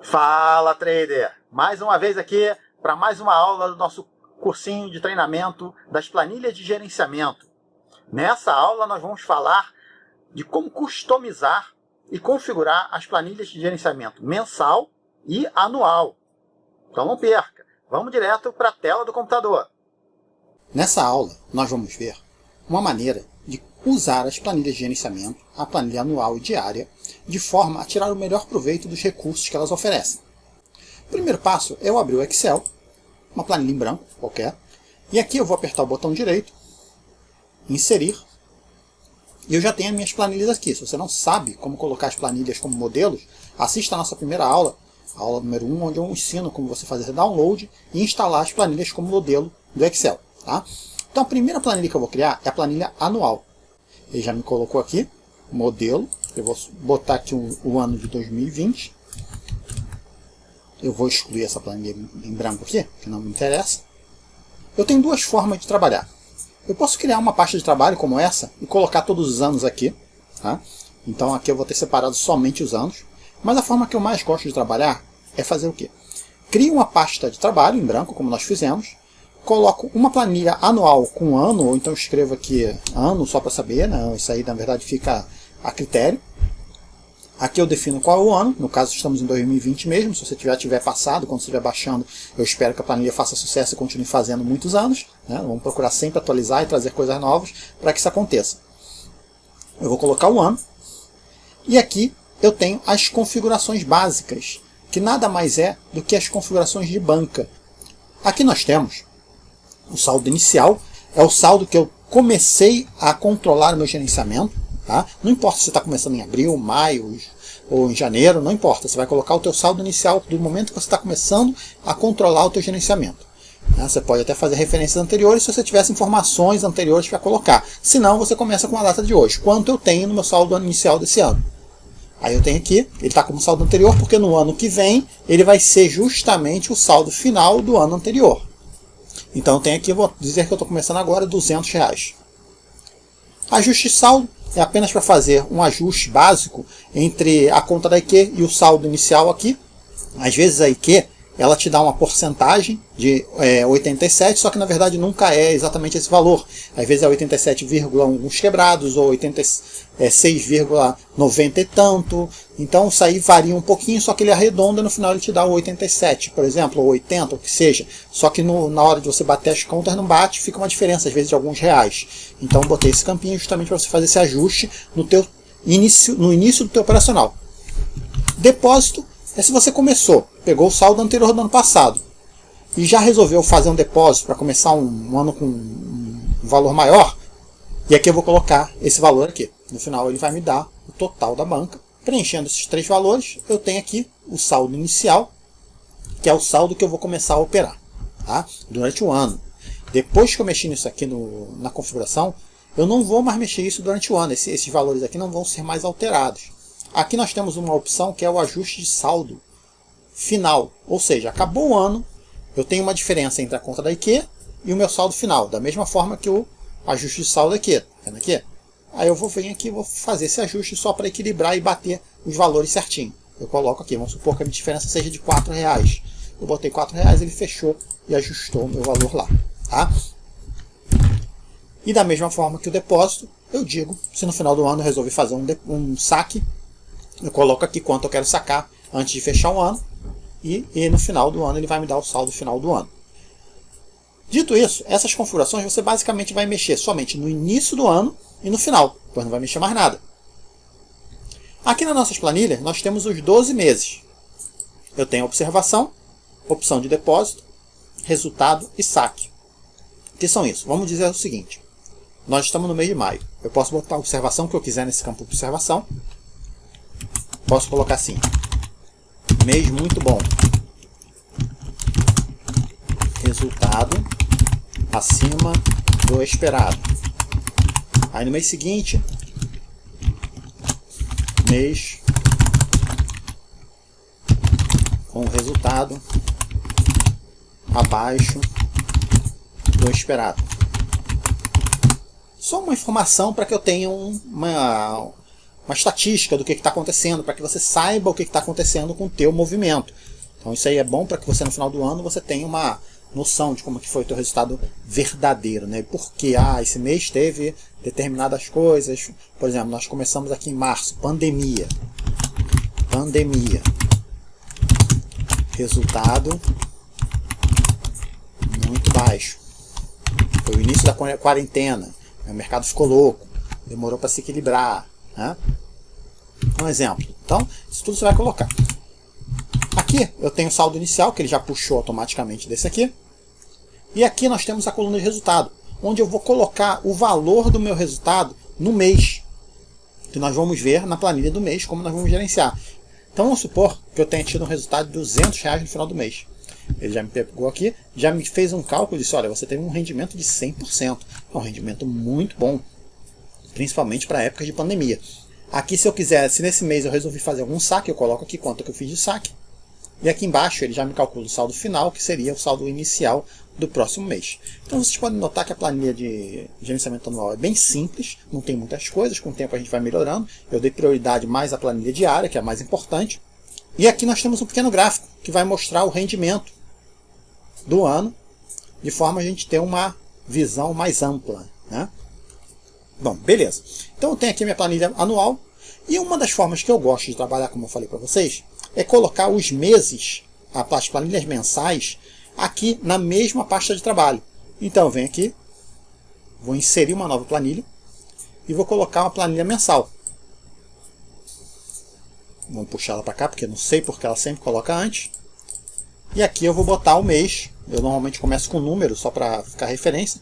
Fala, trader! Mais uma vez aqui para mais uma aula do nosso cursinho de treinamento das planilhas de gerenciamento. Nessa aula nós vamos falar de como customizar e configurar as planilhas de gerenciamento mensal e anual. Então não perca, vamos direto para a tela do computador. Nessa aula nós vamos ver uma maneira de usar as planilhas de gerenciamento, a planilha anual e diária, de forma a tirar o melhor proveito dos recursos que elas oferecem. O primeiro passo é eu abrir o Excel, uma planilha em branco qualquer, e aqui eu vou apertar o botão direito, inserir, e eu já tenho as minhas planilhas aqui. Se você não sabe como colocar as planilhas como modelos, assista a nossa primeira aula, a aula número 1, onde eu ensino como você fazer download e instalar as planilhas como modelo do Excel. Tá? Então a primeira planilha que eu vou criar é a planilha anual. Ele já me colocou aqui, modelo, eu vou botar aqui o ano de 2020. Eu vou excluir essa planilha em branco aqui, que não me interessa. Eu tenho duas formas de trabalhar. Eu posso criar uma pasta de trabalho como essa e colocar todos os anos aqui. Tá? Então aqui eu vou ter separado somente os anos. Mas a forma que eu mais gosto de trabalhar é fazer o quê? Crio uma pasta de trabalho em branco, como nós fizemos. Coloco uma planilha anual com ano, ou então escrevo aqui ano só para saber, né? Isso aí na verdade fica a critério. Aqui eu defino qual é o ano, no caso estamos em 2020 mesmo, se você tiver passado, quando você estiver baixando, eu espero que a planilha faça sucesso e continue fazendo muitos anos. Né? Vamos procurar sempre atualizar e trazer coisas novas para que isso aconteça. Eu vou colocar o ano, e aqui eu tenho as configurações básicas, que nada mais é do que as configurações de banca. Aqui nós temos o saldo inicial, é o saldo que eu comecei a controlar o meu gerenciamento. Tá? Não importa se você está começando em abril, maio ou em janeiro, não importa. Você vai colocar o teu saldo inicial do momento que você está começando a controlar o teu gerenciamento. Você pode até fazer referências anteriores se você tivesse informações anteriores para colocar. Se não, você começa com a data de hoje. Quanto eu tenho no meu saldo inicial desse ano? Aí eu tenho aqui, ele está como saldo anterior, porque no ano que vem ele vai ser justamente o saldo final do ano anterior. Então eu tenho aqui, eu vou dizer que eu estou começando agora R$200. Ajuste de saldo é apenas para fazer um ajuste básico entre a conta da IQ e o saldo inicial aqui. Às vezes a IQ ela te dá uma porcentagem de 87, só que na verdade nunca é exatamente esse valor. Às vezes é 87, alguns quebrados, ou 86,90 e tanto. Então isso aí varia um pouquinho, só que ele arredonda e no final ele te dá o 87, por exemplo, ou 80, o que seja. Só que na hora de você bater as contas não bate, fica uma diferença, às vezes de alguns reais. Então eu botei esse campinho justamente para você fazer esse ajuste no início do teu operacional. Depósito é se você pegou o saldo anterior do ano passado e já resolveu fazer um depósito para começar um ano com um valor maior, e aqui eu vou colocar esse valor aqui. No final ele vai me dar o total da banca. Preenchendo esses três valores, eu tenho aqui o saldo inicial, que é o saldo que eu vou começar a operar, tá? Durante o ano. Depois que eu mexi nisso aqui na configuração, eu não vou mais mexer isso durante o ano. Esses valores aqui não vão ser mais alterados. Aqui nós temos uma opção que é o ajuste de saldo final. Ou seja, acabou o ano, eu tenho uma diferença entre a conta da IQ e o meu saldo final. Da mesma forma que o ajuste de saldo aqui. Tá vendo aqui? Aí eu vou vir aqui e vou fazer esse ajuste só para equilibrar e bater os valores certinho. Eu coloco aqui, vamos supor que a minha diferença seja de R$4. Eu botei R$4, ele fechou e ajustou o meu valor lá. Tá? E da mesma forma que o depósito, eu digo, se no final do ano eu resolver fazer um saque, eu coloco aqui quanto eu quero sacar antes de fechar o ano, e no final do ano ele vai me dar o saldo final do ano. Dito isso, essas configurações você basicamente vai mexer somente no início do ano e no final, pois não vai mexer mais nada. Aqui nas nossas planilhas nós temos os 12 meses. Eu tenho observação, opção de depósito, resultado e saque. O que são isso? Vamos dizer o seguinte: nós estamos no mês de maio. Eu posso botar a observação que eu quiser nesse campo de observação. Posso colocar assim: mês muito bom, resultado acima do esperado. Aí no mês seguinte, mês com resultado abaixo do esperado. Só uma informação para que eu tenha estatística do que está acontecendo, para que você saiba o que está acontecendo com o teu movimento. Então isso aí é bom para que você no final do ano você tenha uma noção de como que foi o teu resultado verdadeiro, né? Porque esse mês teve determinadas coisas. Por exemplo, nós começamos aqui em março, pandemia. Resultado muito baixo. Foi o início da quarentena. O mercado ficou louco. Demorou para se equilibrar, né? Um exemplo. Então, isso tudo você vai colocar. Aqui eu tenho o saldo inicial, que ele já puxou automaticamente desse aqui. E aqui nós temos a coluna de resultado, onde eu vou colocar o valor do meu resultado no mês. Que nós vamos ver na planilha do mês como nós vamos gerenciar. Então vamos supor que eu tenha tido um resultado de R$200 no final do mês. Ele já me pegou aqui, já me fez um cálculo e disse, olha, você teve um rendimento de 100%. É um rendimento muito bom, principalmente para épocas de pandemia. Aqui se eu quiser, se nesse mês eu resolvi fazer algum saque, eu coloco aqui quanto que eu fiz de saque. E aqui embaixo ele já me calcula o saldo final, que seria o saldo inicial do próximo mês. Então vocês podem notar que a planilha de gerenciamento anual é bem simples, não tem muitas coisas, com o tempo a gente vai melhorando. Eu dei prioridade mais à planilha diária, que é a mais importante. E aqui nós temos um pequeno gráfico, que vai mostrar o rendimento do ano, de forma a gente ter uma visão mais ampla, né? Bom, beleza. Então eu tenho aqui minha planilha anual, e uma das formas que eu gosto de trabalhar, como eu falei para vocês, é colocar os meses, as planilhas mensais, aqui na mesma pasta de trabalho. Então eu venho aqui, vou inserir uma nova planilha e vou colocar uma planilha mensal. Vamos puxar ela para cá, porque eu não sei porque ela sempre coloca antes. E aqui eu vou botar o mês. Eu normalmente começo com número, só para ficar referência.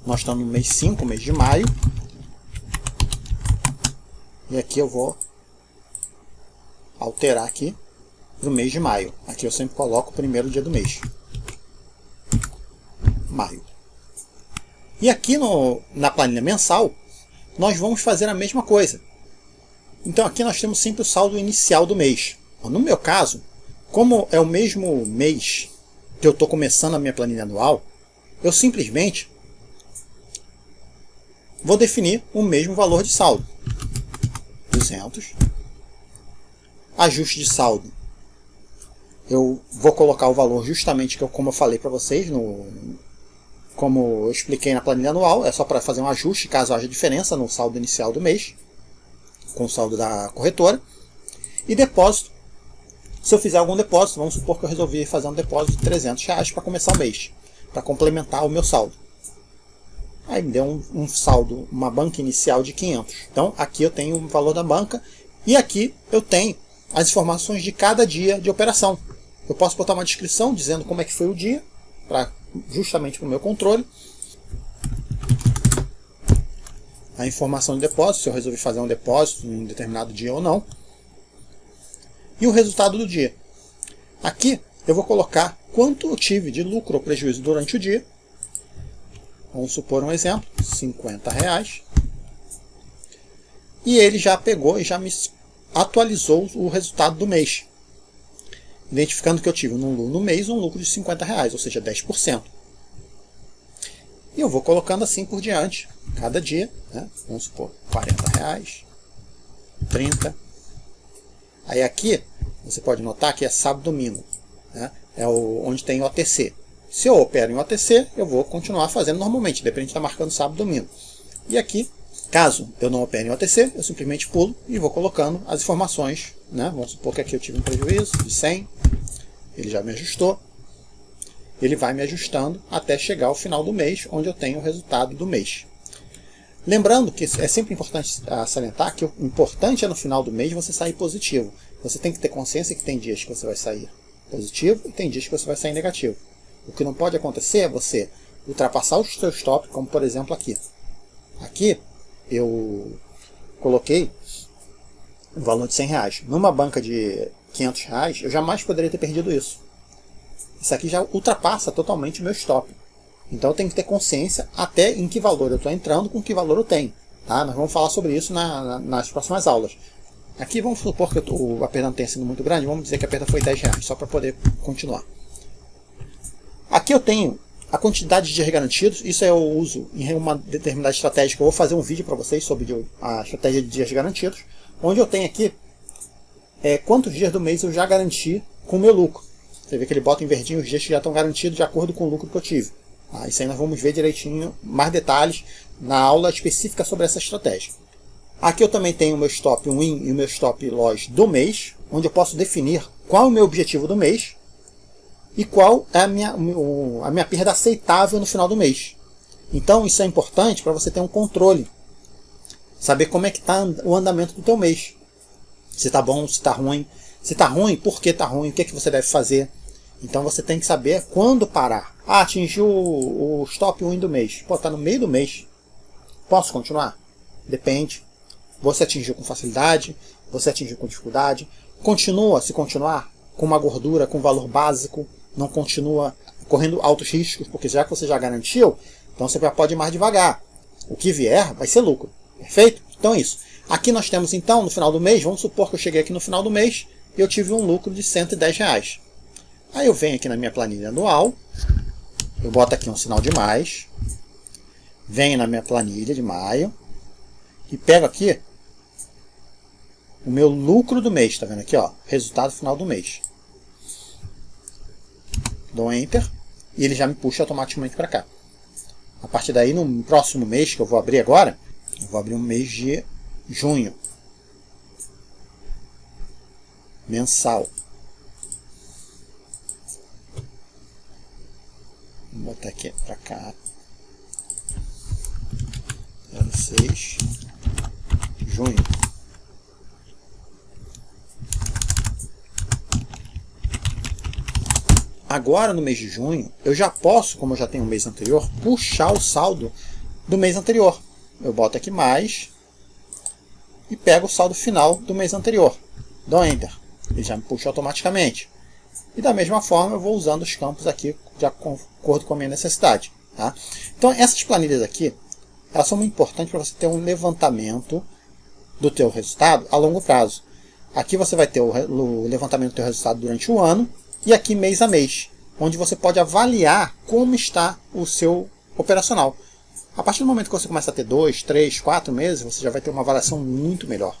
Nós estamos no mês 5, mês de maio. E aqui eu vou alterar aqui para o mês de maio. Aqui eu sempre coloco o primeiro dia do mês. Maio. E aqui na planilha mensal, nós vamos fazer a mesma coisa. Então aqui nós temos sempre o saldo inicial do mês. No meu caso, como é o mesmo mês que eu estou começando a minha planilha anual, eu simplesmente vou definir o mesmo valor de saldo. 200. Ajuste de saldo. Eu vou colocar o valor justamente como eu falei para vocês, como eu expliquei na planilha anual. É só para fazer um ajuste caso haja diferença no saldo inicial do mês com o saldo da corretora. E depósito. Se eu fizer algum depósito, vamos supor que eu resolvi fazer um depósito de R$300 para começar o mês, para complementar o meu saldo. Aí me deu um saldo, uma banca inicial de 500. Então aqui eu tenho o valor da banca e aqui eu tenho as informações de cada dia de operação. Eu posso botar uma descrição dizendo como é que foi o dia, justamente para o meu controle. A informação de depósito, se eu resolvi fazer um depósito em um determinado dia ou não. E o resultado do dia. Aqui eu vou colocar quanto eu tive de lucro ou prejuízo durante o dia. Vamos supor um exemplo, R$50. E ele já pegou e já me atualizou o resultado do mês. Identificando que eu tive no mês um lucro de R$50, ou seja, 10%. E eu vou colocando assim por diante, cada dia, né? Vamos supor, R$40, 30. Aí aqui, você pode notar que é sábado e domingo, né? É onde tem o OTC. Se eu opero em OTC, eu vou continuar fazendo normalmente, independente de estar marcando sábado e domingo. E aqui, caso eu não opere em OTC, eu simplesmente pulo e vou colocando as informações, né? Vamos supor que aqui eu tive um prejuízo de 100, ele já me ajustou. Ele vai me ajustando até chegar ao final do mês, onde eu tenho o resultado do mês. Lembrando que é sempre importante salientar que o importante é no final do mês você sair positivo. Você tem que ter consciência que tem dias que você vai sair positivo e tem dias que você vai sair negativo. O que não pode acontecer é você ultrapassar os seus stops, como por exemplo aqui. Aqui eu coloquei o valor de R$100. Numa banca de R$500, eu jamais poderia ter perdido isso. Isso aqui já ultrapassa totalmente o meu stop. Então eu tenho que ter consciência até em que valor eu estou entrando, com que valor eu tenho. Tá? Nós vamos falar sobre isso nas próximas aulas. Aqui vamos supor que a perda não tenha sido muito grande, vamos dizer que a perda foi R$10, só para poder continuar. Aqui eu tenho a quantidade de dias garantidos, isso eu uso em uma determinada estratégia, que eu vou fazer um vídeo para vocês sobre a estratégia de dias garantidos. onde eu tenho aqui quantos dias do mês eu já garanti com o meu lucro. Você vê que ele bota em verdinho os dias que já estão garantidos de acordo com o lucro que eu tive. Isso aí nós vamos ver direitinho, mais detalhes, na aula específica sobre essa estratégia. Aqui eu também tenho o meu stop win e o meu stop loss do mês, onde eu posso definir qual é o meu objetivo do mês e qual é a minha perda aceitável no final do mês. Então isso é importante para você ter um controle, saber como é que está o andamento do teu mês. Se está bom, se está ruim. Se está ruim, por que está ruim, o que você deve fazer. Então você tem que saber quando parar. Atingiu o stop win do mês. Está no meio do mês. Posso continuar? Depende. Você atingiu com facilidade, você atingiu com dificuldade. Continua, se continuar, com uma gordura, com valor básico. Não continua correndo altos riscos, porque já que você já garantiu, então você já pode ir mais devagar. O que vier vai ser lucro. Perfeito? Então é isso. Aqui nós temos então, no final do mês, vamos supor que eu cheguei aqui no final do mês e eu tive um lucro de R$110. Aí eu venho aqui na minha planilha anual, eu boto aqui um sinal de mais, venho na minha planilha de maio e pego aqui o meu lucro do mês, tá vendo aqui, ó, resultado final do mês. Dou Enter e ele já me puxa automaticamente para cá. A partir daí, no próximo mês que eu vou abrir agora, eu vou abrir um mês de junho. Mensal. Vou botar aqui para cá. 06 junho. Agora no mês de junho, eu já posso, como eu já tenho o mês anterior, puxar o saldo do mês anterior. Eu boto aqui mais e pego o saldo final do mês anterior. Dou Enter. Ele já me puxa automaticamente. E da mesma forma eu vou usando os campos aqui de acordo com a minha necessidade. Tá? Então essas planilhas aqui, elas são muito importantes para você ter um levantamento do teu resultado a longo prazo. Aqui você vai ter o levantamento do teu resultado durante o ano e aqui mês a mês, onde você pode avaliar como está o seu operacional. A partir do momento que você começa a ter 2, 3, 4 meses, você já vai ter uma avaliação muito melhor.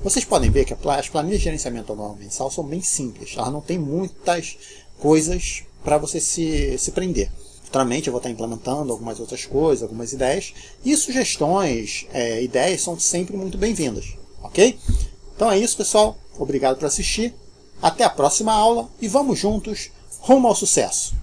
Vocês podem ver que as planilhas de gerenciamento anual mensal são bem simples. Elas não tem muitas coisas para você se prender. Futuramente eu vou estar implementando algumas outras coisas, algumas ideias. E sugestões, ideias são sempre muito bem-vindas. Ok? Então é isso, pessoal. Obrigado por assistir. Até a próxima aula e vamos juntos rumo ao sucesso.